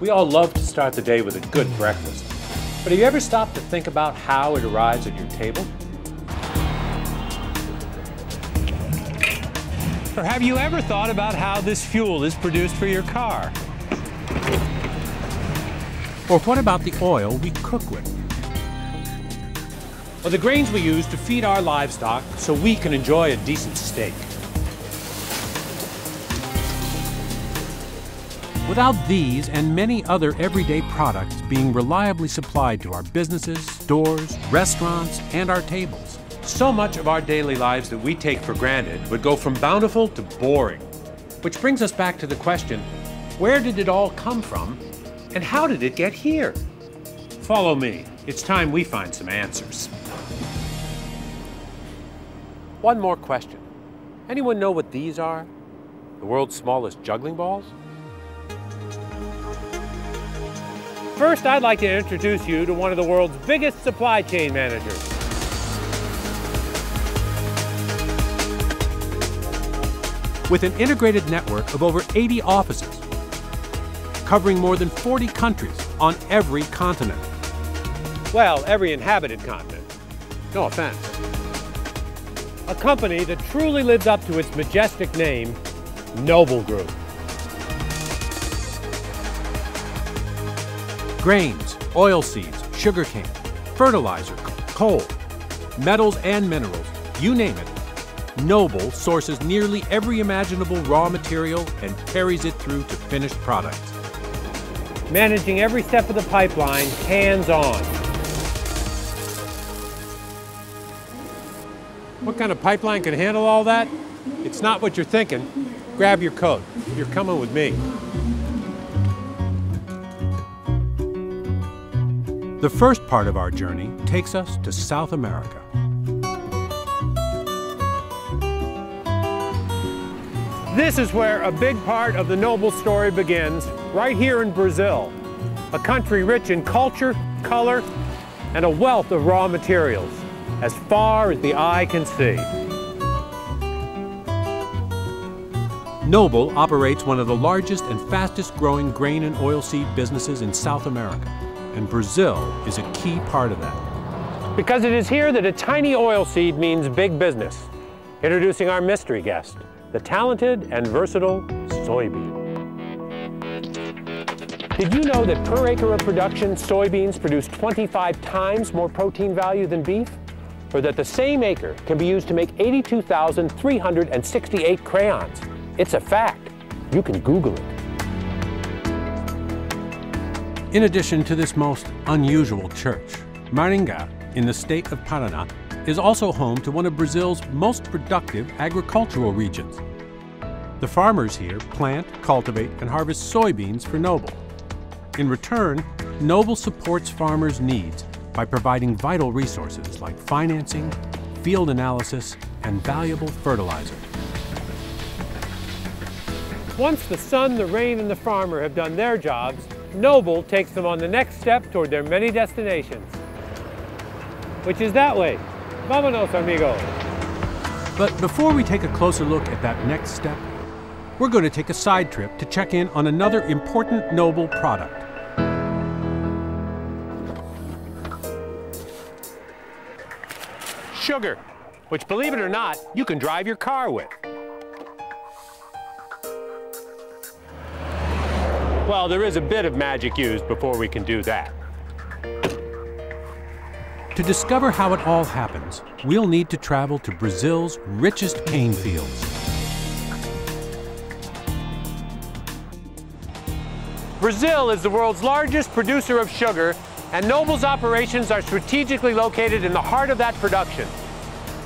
We all love to start the day with a good breakfast. But have you ever stopped to think about how it arrives at your table? Or have you ever thought about how this fuel is produced for your car? Or what about the oil we cook with? Or the grains we use to feed our livestock so we can enjoy a decent steak? Without these and many other everyday products being reliably supplied to our businesses, stores, restaurants, and our tables, so much of our daily lives that we take for granted would go from bountiful to boring. Which brings us back to the question, where did it all come from, and how did it get here? Follow me. It's time we find some answers. One more question. Anyone know what these are? The world's smallest juggling balls? First, I'd like to introduce you to one of the world's biggest supply chain managers. With an integrated network of over 80 offices, covering more than 40 countries on every continent. Well, every inhabited continent. No offense. A company that truly lives up to its majestic name, Noble Group. Grains, oilseeds, sugarcane, fertilizer, coal, metals and minerals, you name it. Noble sources nearly every imaginable raw material and carries it through to finished products. Managing every step of the pipeline, hands-on. What kind of pipeline can handle all that? It's not what you're thinking. Grab your coat. You're coming with me. The first part of our journey takes us to South America. This is where a big part of the Noble story begins, right here in Brazil, a country rich in culture, color, and a wealth of raw materials, as far as the eye can see. Noble operates one of the largest and fastest growing grain and oilseed businesses in South America. And Brazil is a key part of that. Because it is here that a tiny oilseed means big business. Introducing our mystery guest, the talented and versatile soybean. Did you know that per acre of production, soybeans produce 25 times more protein value than beef? Or that the same acre can be used to make 82,368 crayons? It's a fact. You can Google it. In addition to this most unusual church, Maringá, in the state of Paraná, is also home to one of Brazil's most productive agricultural regions. The farmers here plant, cultivate, and harvest soybeans for Noble. In return, Noble supports farmers' needs by providing vital resources like financing, field analysis, and valuable fertilizer. Once the sun, the rain, and the farmer have done their jobs, Noble takes them on the next step toward their many destinations. Which is that way. Vámonos, amigos. But before we take a closer look at that next step, we're going to take a side trip to check in on another important Noble product. Sugar, which, believe it or not, you can drive your car with. Well, there is a bit of magic used before we can do that. To discover how it all happens, we'll need to travel to Brazil's richest cane fields. Brazil is the world's largest producer of sugar, and Noble's operations are strategically located in the heart of that production.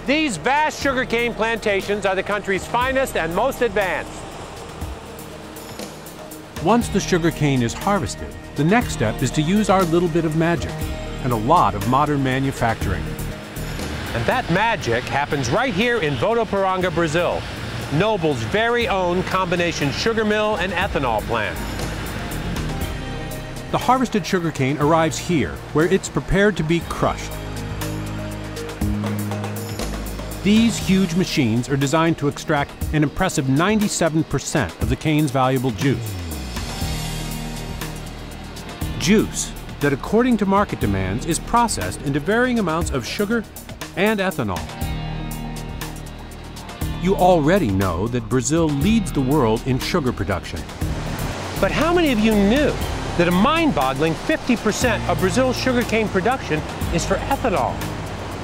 These vast sugarcane plantations are the country's finest and most advanced. Once the sugarcane is harvested, the next step is to use our little bit of magic and a lot of modern manufacturing. And that magic happens right here in Votuporanga, Brazil, Noble's very own combination sugar mill and ethanol plant. The harvested sugarcane arrives here, where it's prepared to be crushed. These huge machines are designed to extract an impressive 97% of the cane's valuable juice. juice that, according to market demands, is processed into varying amounts of sugar and ethanol. You already know that Brazil leads the world in sugar production. But how many of you knew that a mind-boggling 50% of Brazil's sugarcane production is for ethanol?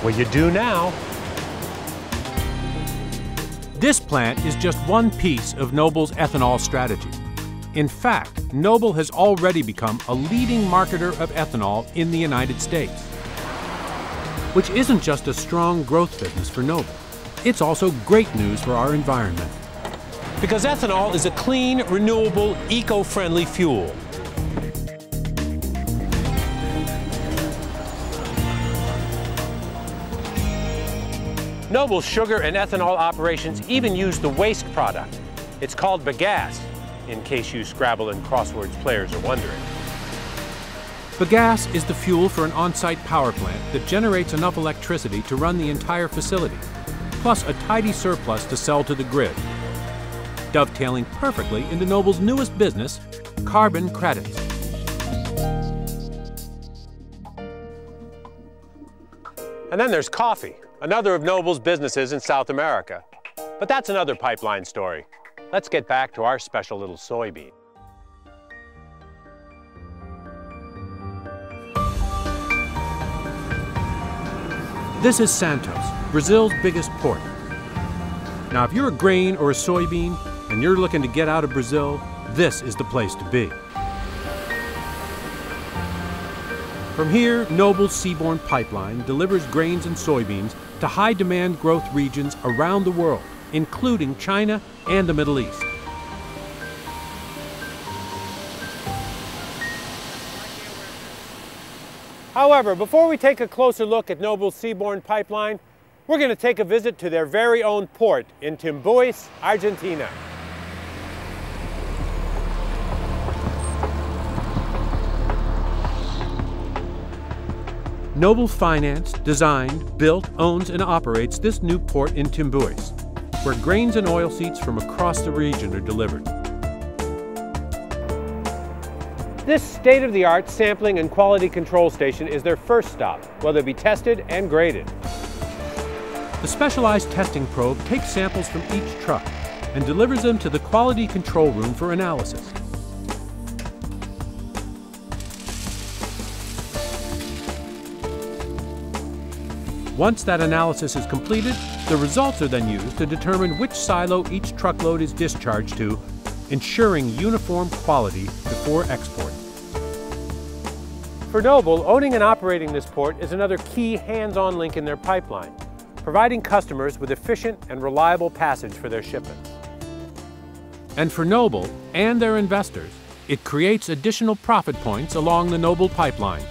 Well, you do now. This plant is just one piece of Noble's ethanol strategy. In fact, Noble has already become a leading marketer of ethanol in the United States, which isn't just a strong growth business for Noble. It's also great news for our environment. Because ethanol is a clean, renewable, eco-friendly fuel. Noble's sugar and ethanol operations even use the waste product. It's called bagasse, in case you Scrabble and crosswords players are wondering. Bagasse is the fuel for an on-site power plant that generates enough electricity to run the entire facility, plus a tidy surplus to sell to the grid, dovetailing perfectly into Noble's newest business, carbon credits. And then there's coffee, another of Noble's businesses in South America. But that's another pipeline story. Let's get back to our special little soybean. This is Santos, Brazil's biggest port. Now, if you're a grain or a soybean and you're looking to get out of Brazil, this is the place to be. From here, Noble's seaborne pipeline delivers grains and soybeans to high-demand growth regions around the world, including China and the Middle East. However, before we take a closer look at Noble's seaborne pipeline, we're going to take a visit to their very own port in Timbues, Argentina. Noble financed, designed, built, owns, and operates this new port in Timbues, where grains and oilseeds from across the region are delivered. This state-of-the-art sampling and quality control station is their first stop, where they'll be tested and graded. The specialized testing probe takes samples from each truck and delivers them to the quality control room for analysis. Once that analysis is completed, the results are then used to determine which silo each truckload is discharged to, ensuring uniform quality before export. For Noble, owning and operating this port is another key hands-on link in their pipeline, providing customers with efficient and reliable passage for their shipments. And for Noble and their investors, it creates additional profit points along the Noble pipeline.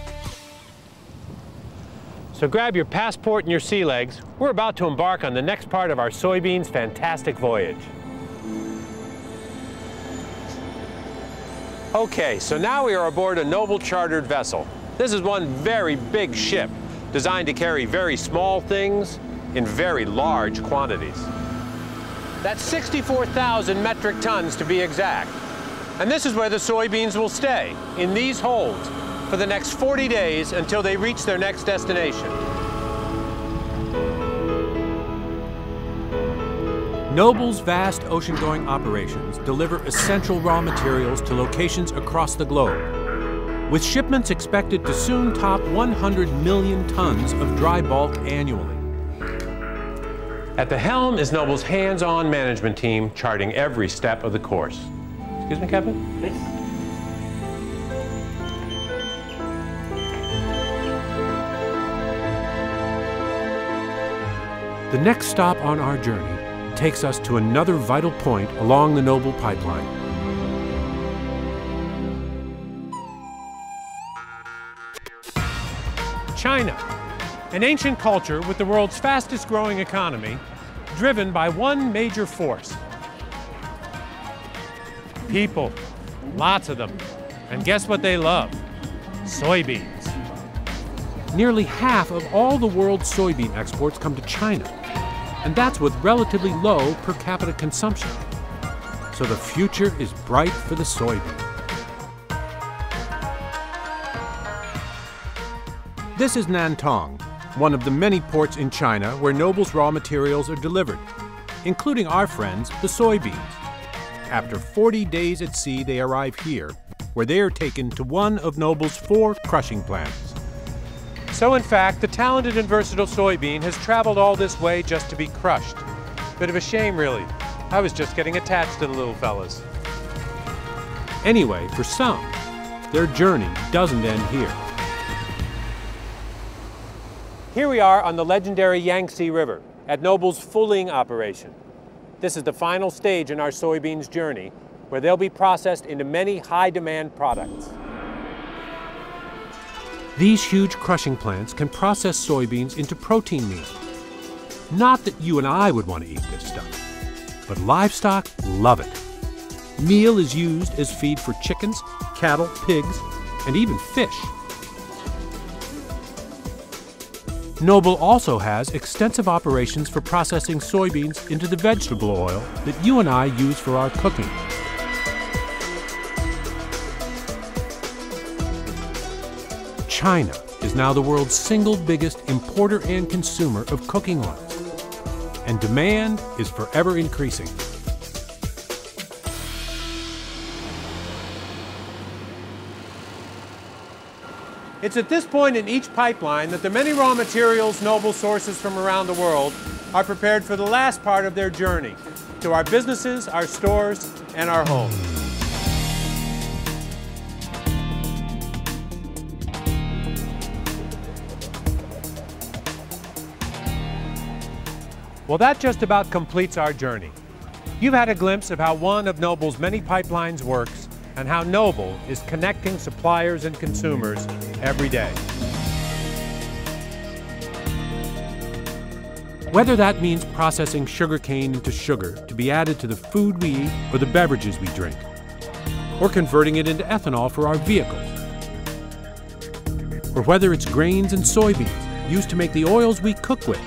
So grab your passport and your sea legs. We're about to embark on the next part of our soybeans' fantastic voyage. Okay, so now we are aboard a Noble chartered vessel. This is one very big ship designed to carry very small things in very large quantities. That's 64,000 metric tons to be exact. And this is where the soybeans will stay, in these holds, for the next 40 days until they reach their next destination. Noble's vast ocean-going operations deliver essential raw materials to locations across the globe, with shipments expected to soon top 100 million tons of dry bulk annually. At the helm is Noble's hands-on management team charting every step of the course. Excuse me, Captain? Please. The next stop on our journey takes us to another vital point along the Noble pipeline. China, an ancient culture with the world's fastest growing economy, driven by one major force. People, lots of them. And guess what they love? Soybeans. Nearly half of all the world's soybean exports come to China, and that's with relatively low per capita consumption. So the future is bright for the soybean. This is Nantong, one of the many ports in China where Noble's raw materials are delivered, including our friends, the soybeans. After 40 days at sea, they arrive here, where they are taken to one of Noble's 4 crushing plants. So in fact, the talented and versatile soybean has traveled all this way just to be crushed. Bit of a shame, really. I was just getting attached to the little fellas. Anyway, for some, their journey doesn't end here. Here we are on the legendary Yangtze River at Noble's fulling operation. This is the final stage in our soybeans journey, where they'll be processed into many high-demand products. These huge crushing plants can process soybeans into protein meal. Not that you and I would want to eat this stuff, but livestock love it. Meal is used as feed for chickens, cattle, pigs, and even fish. Noble also has extensive operations for processing soybeans into the vegetable oil that you and I use for our cooking. China is now the world's single biggest importer and consumer of cooking oils, and demand is forever increasing. It's at this point in each pipeline that the many raw materials Noble sources from around the world are prepared for the last part of their journey, to our businesses, our stores, and our homes. Well, that just about completes our journey. You've had a glimpse of how one of Noble's many pipelines works and how Noble is connecting suppliers and consumers every day. Whether that means processing sugarcane into sugar to be added to the food we eat or the beverages we drink, or converting it into ethanol for our vehicles, or whether it's grains and soybeans used to make the oils we cook with,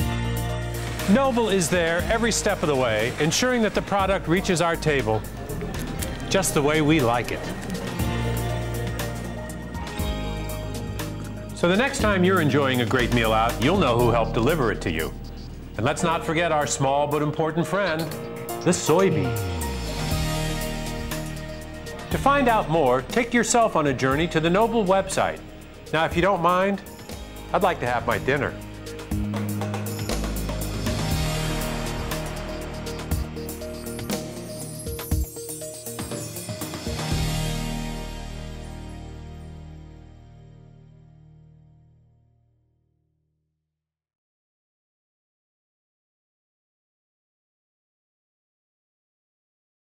Noble is there every step of the way, ensuring that the product reaches our table just the way we like it. So the next time you're enjoying a great meal out, you'll know who helped deliver it to you. And let's not forget our small but important friend, the soybean. To find out more, take yourself on a journey to the Noble website. Now, if you don't mind, I'd like to have my dinner.